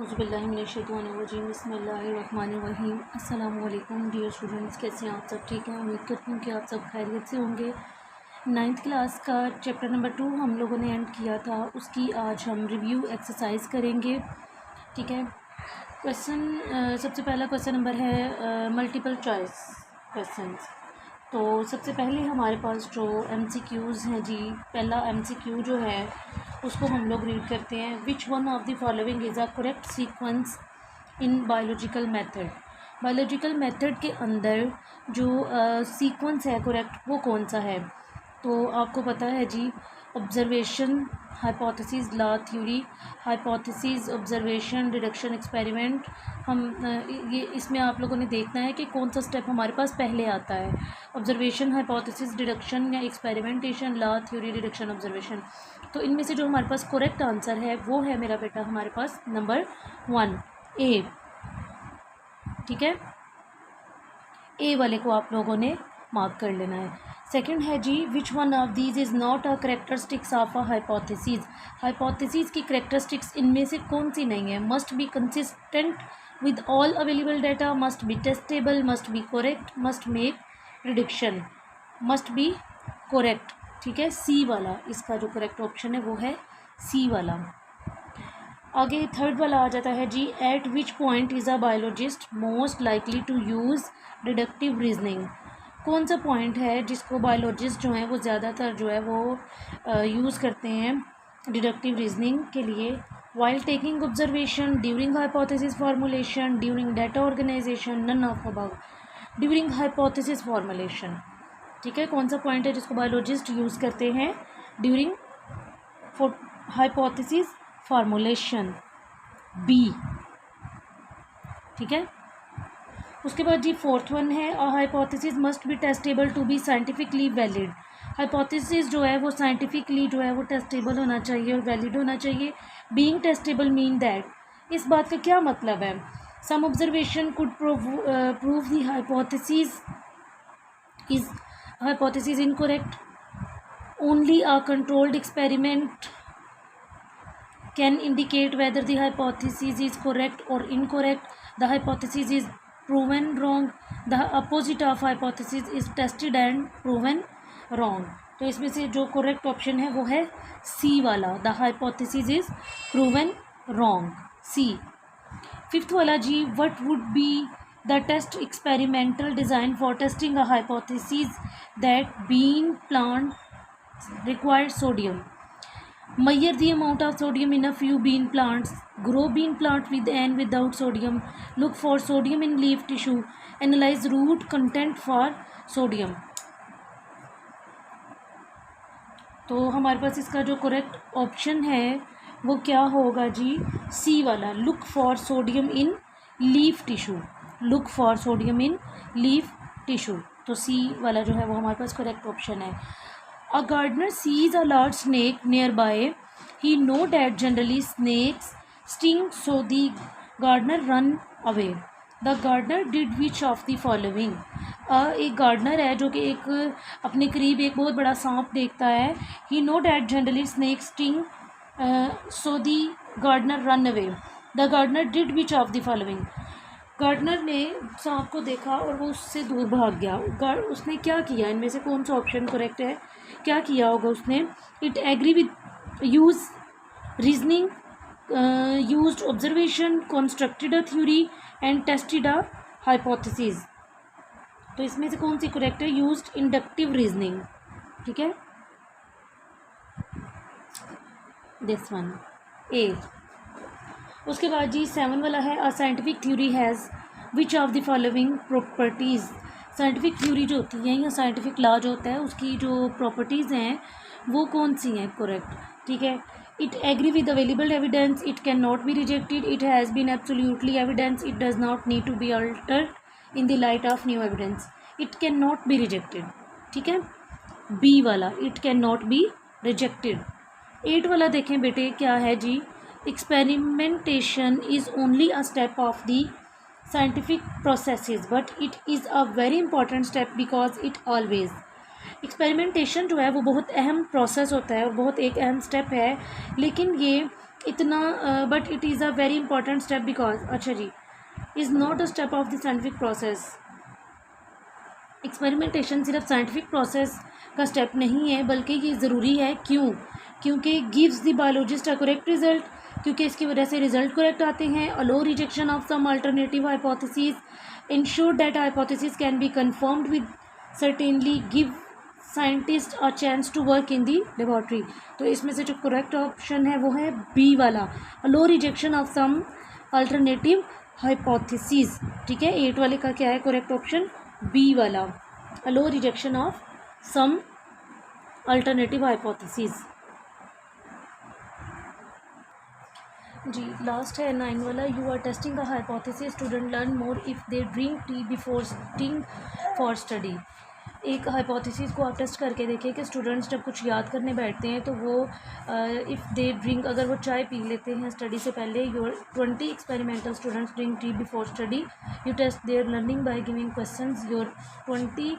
औज़ुबिल्लाहिमिनश्शैतानिर्रजीम बिस्मिल्लाहिर्रहमानिर्रहीम। अस्सलामु अलैकुम डियर स्टूडेंट्स, कैसे हैं आप सब? ठीक हैं, उम्मीद करती हूँ कि आप सब खैरियत से होंगे। 9th क्लास का चैप्टर नंबर 2 हम लोगों ने एंड किया था, उसकी आज हम रिव्यू एक्सरसाइज करेंगे। ठीक है, सबसे पहला क्वेश्चन नंबर है मल्टीपल चॉइस क्वेश्चंस। तो सबसे पहले हमारे पास जो MCQs हैं जी, पहला MCQ जो है उसको हम लोग रीड करते हैं। विच one of the following is a correct sequence in biological method. Biological method के अंदर जो सीक्वेंस है करेक्ट वो कौन सा है? तो आपको पता है जी, observation, hypothesis, law, theory, hypothesis, observation, deduction, experiment. हम ये इसमें आप लोगों ने देखना है कि कौन सा स्टेप हमारे पास पहले आता है। ऑब्जर्वेशन, हाइपोथेसिस, डिडक्शन या experimentation, law, theory, deduction, observation. तो इनमें से जो हमारे पास करेक्ट आंसर है वो है मेरा बेटा हमारे पास नंबर 1 ए। ठीक है, ए वाले को आप लोगों ने मार्क कर लेना है। सेकंड है जी, which one of these is not a characteristics of a hypothesis. Hypothesis की करेक्टरिस्टिक्स इनमें से कौन सी नहीं है? Must be consistent with all available data, must be testable, must be correct, must make prediction, must be correct. ठीक है, सी वाला इसका जो करेक्ट ऑप्शन है वो है सी वाला। आगे थर्ड वाला आ जाता है जी, at which point is a biologist most likely to use deductive reasoning. कौन सा पॉइंट है जिसको बायोलॉजिस्ट जो हैं वो ज़्यादातर जो है वो यूज़ करते हैं डिडक्टिव रीजनिंग के लिए? While taking observation, during hypothesis formulation, during data organization, none of above. During hypothesis formulation. ठीक है, कौन सा पॉइंट है जिसको बायोलॉजिस्ट यूज़ करते हैं? During hypothesis formulation, B. ठीक है, उसके बाद जी फोर्थ वन है, a hypothesis must be testable to be scientifically valid. Hypothesis जो है वो साइंटिफिकली जो है वो टेस्टेबल होना चाहिए और वैलिड होना चाहिए। बीइंग टेस्टेबल मीन दैट, इस बात का क्या मतलब है? Some observation could prove the hypothesis is incorrect. Only a controlled experiment can indicate whether the hypothesis is correct or incorrect. The hypothesis is proven wrong. The opposite of hypothesis is tested and proven wrong. तो इसमें से जो correct option है वो है C वाला, the hypothesis is proven wrong, C। Fifth वाला जी, what would be the test experimental design for testing a hypothesis that bean plants required sodium? Measure the amount of sodium in a few bean plants. Grow bean plant with and without sodium. Look for sodium in leaf tissue. Analyze root content for sodium. तो हमारे पास इसका जो correct option है वो क्या होगा जी? सी वाला, look for sodium in leaf tissue. Look for sodium in leaf tissue, तो सी वाला जो है वो हमारे पास करेक्ट ऑप्शन है। A gardener sees a large snake nearby. He knows that generally snakes sting, so the gardener run away. The gardener did which of the following? एक gardener है जो कि एक अपने करीब एक बहुत बड़ा सांप देखता है। He knows that generally snakes sting, so the gardener run away. The gardener did which of the following? Gardener ने सांप को देखा और वो उससे दूर भाग गया। उसने क्या किया? इनमें से कौन सा ऑप्शन करेक्ट है? क्या किया होगा उसने? It agree with use reasoning, used observation, constructed a theory and tested a hypothesis. तो इसमें से कौन सी करेक्ट है? Used inductive reasoning. ठीक है, दिस वन ए। उसके बाद जी 7 वाला है, a scientific theory has which of the following properties. Scientific theory जो होती है या साइंटिफिक लॉ जो होता है उसकी जो प्रॉपर्टीज़ हैं वो कौन सी हैं करेक्ट? ठीक है, it agree with available evidence, it can not be rejected, it has been absolutely evidence, it does not need to be altered in the light of new evidence. It can not be rejected. ठीक है, B वाला, it can not be rejected. 8 वाला देखें बेटे क्या है जी, experimentation is only a step of the scientific processes but it is a very important step because it always। Experimentation जो है वो बहुत अहम प्रोसेस होता है और बहुत एक अहम स्टेप है, लेकिन ये इतना, but it is a very important step because, अच्छा जी, is not a step of the scientific process. Experimentation सिर्फ साइंटिफिक प्रोसेस का स्टेप नहीं है, बल्कि ये ज़रूरी है। क्यों? क्योंकि gives the biologist a correct result, क्योंकि इसकी वजह से रिजल्ट करेक्ट आते हैं। Allow rejection of some alternative hypothesis, ensure that hypothesis can be confirmed with certainly, give scientist a chance to work in the laboratory. तो इसमें से जो करेक्ट ऑप्शन है वो है बी वाला, allow rejection of some alternative hypothesis. ठीक है, 8 वाले का क्या है करेक्ट ऑप्शन? बी वाला, allow rejection of some alternative hypothesis. जी लास्ट है 9 वाला, you are testing a hypothesis, student learn more if they drink tea before sitting for study. एक हाइपोथेसिस को आप टेस्ट करके देखिए कि स्टूडेंट्स जब कुछ याद करने बैठते हैं तो वो इफ़ दे ड्रिंक, अगर वो चाय पी लेते हैं स्टडी से पहले। Your 20 experimental students drink tea before study, you test their learning by giving questions. Your 20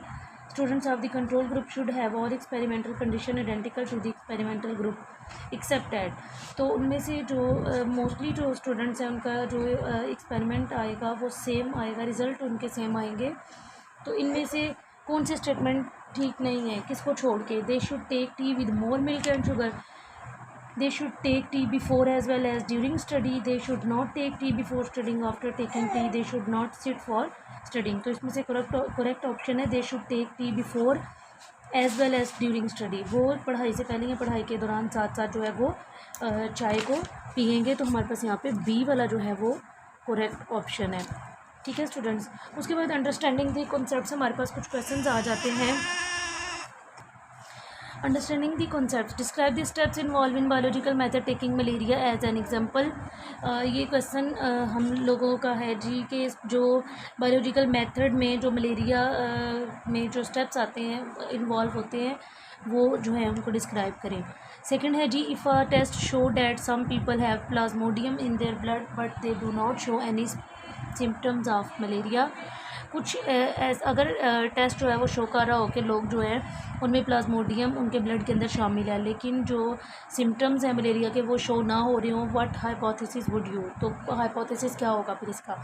students of the control group should have all experimental condition identical to the experimental group except at। तो उनमें से जो mostly जो students हैं उनका जो experiment आएगा वो सेम आएगा, रिज़ल्ट उनके सेम आएंगे। तो इनमें से कौन से स्टेटमेंट ठीक नहीं है, किसको छोड़ के? They should take tea with more milk and sugar, they should take tea before as well as during study, they should not take tea before studying, after taking tea they should not sit for studying। तो इसमें से correct option है they should take tea before as well as during study। वो पढ़ाई से पहले या पढ़ाई के दौरान साथ साथ जो है वो चाय को पियेंगे। तो हमारे पास यहाँ पे बी वाला जो है वो करेक्ट ऑप्शन है। ठीक है स्टूडेंट्स, उसके बाद अंडरस्टैंडिंग दी कॉन्सेप्ट्स, हमारे पास कुछ क्वेश्चंस आ जाते हैं। Understanding the concept, describe the steps involve in biological method taking malaria as an example. ये क्वेश्चन हम लोगों का है जी कि जो बायोलॉजिकल मेथड में जो मलेरिया में जो स्टेप्स आते हैं इन्वॉल्व होते हैं वो जो है उनको डिस्क्राइब करें। सेकंड है जी, if a test show that some people have plasmodium in their blood but they do not show any symptoms of malaria. कुछ अगर टेस्ट जो है वो शो कर रहा हो कि लोग जो है उनमें प्लाज्मोडियम उनके ब्लड के अंदर शामिल है, लेकिन जो सिम्टम्स हैं मलेरिया के वो शो ना हो रहे हों, व्हाट हाइपोथेसिस वुड यू? तो हाइपोथेसिस क्या होगा फिर इसका?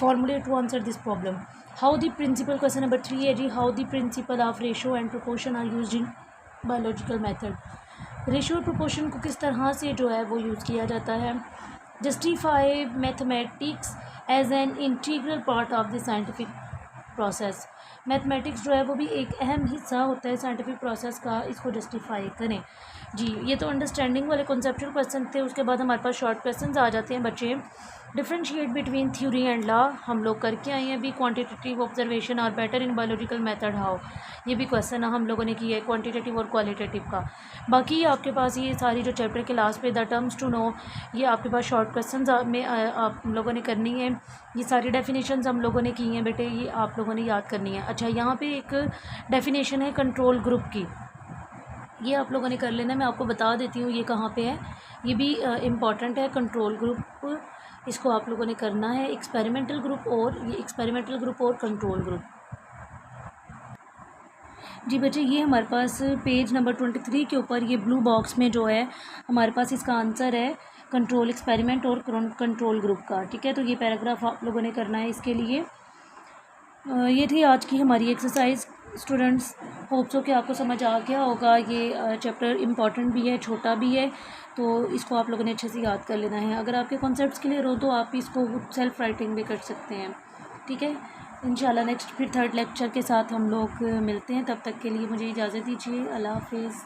Formulate to answer this problem. How the principle, question number 3 है जी, how the principle of ratio and proportion are used in biological method. Ratio और प्रोपोर्शन को किस तरह से जो है वो यूज़ किया जाता है? Justify mathematics as an integral part of the scientific process. Mathematics जो है वो भी एक अहम हिस्सा होता है साइंटिफिक प्रोसेस का, इसको जस्टिफाई करें। जी ये तो अंडरस्टैंडिंग वाले कॉन्सेप्चुअल क्वेश्चन थे। उसके बाद हमारे पास शॉर्ट क्वेश्चंस आ जाते हैं बच्चे। Differentiate between theory and law हम लोग करके आए हैं अभी। क्वांटिटेटिव ऑब्जर्वेशन और better in biological method how, ये भी क्वेश्चन हम लोगों ने किया है क्वांटिटेटिव और क्वालिटेटिव का। बाकी आपके पास ये सारी जो चैप्टर के लास्ट पे द टर्म्स टू नो, ये आपके पास शॉर्ट क्वेश्चंस में आप लोगों ने करनी है। ये सारी डेफिनेशंस हम लोगों ने की हैं बेटे, ये आप लोगों ने याद करनी है। अच्छा यहाँ पे एक डेफिनेशन है कंट्रोल ग्रुप की, ये आप लोगों ने कर लेना। मैं आपको बता देती हूँ ये कहाँ पे है, ये भी इम्पॉर्टेंट है। कंट्रोल ग्रुप इसको आप लोगों ने करना है, एक्सपेरिमेंटल ग्रुप और ये एक्सपेरिमेंटल ग्रुप और कंट्रोल ग्रुप। जी बच्चे ये हमारे पास पेज नंबर 23 के ऊपर ये ब्लू बॉक्स में जो है हमारे पास इसका आंसर है कंट्रोल एक्सपेरिमेंट और कंट्रोल ग्रुप का। ठीक है, तो ये पैराग्राफ आप लोगों ने करना है इसके लिए। ये थी आज की हमारी एक्सरसाइज स्टूडेंट्स, होप सो कि आपको समझ आ गया होगा। ये चैप्टर इम्पॉर्टेंट भी है, छोटा भी है, तो इसको आप लोगों ने अच्छे से याद कर लेना है। अगर आपके कॉन्सेप्ट्स क्लियर हो तो आप इसको सेल्फ राइटिंग भी कर सकते हैं। ठीक है, इंशाल्लाह नेक्स्ट फिर 3rd लेक्चर के साथ हम लोग मिलते हैं। तब तक के लिए मुझे इजाज़त दीजिए। अल्लाह हाफिज़।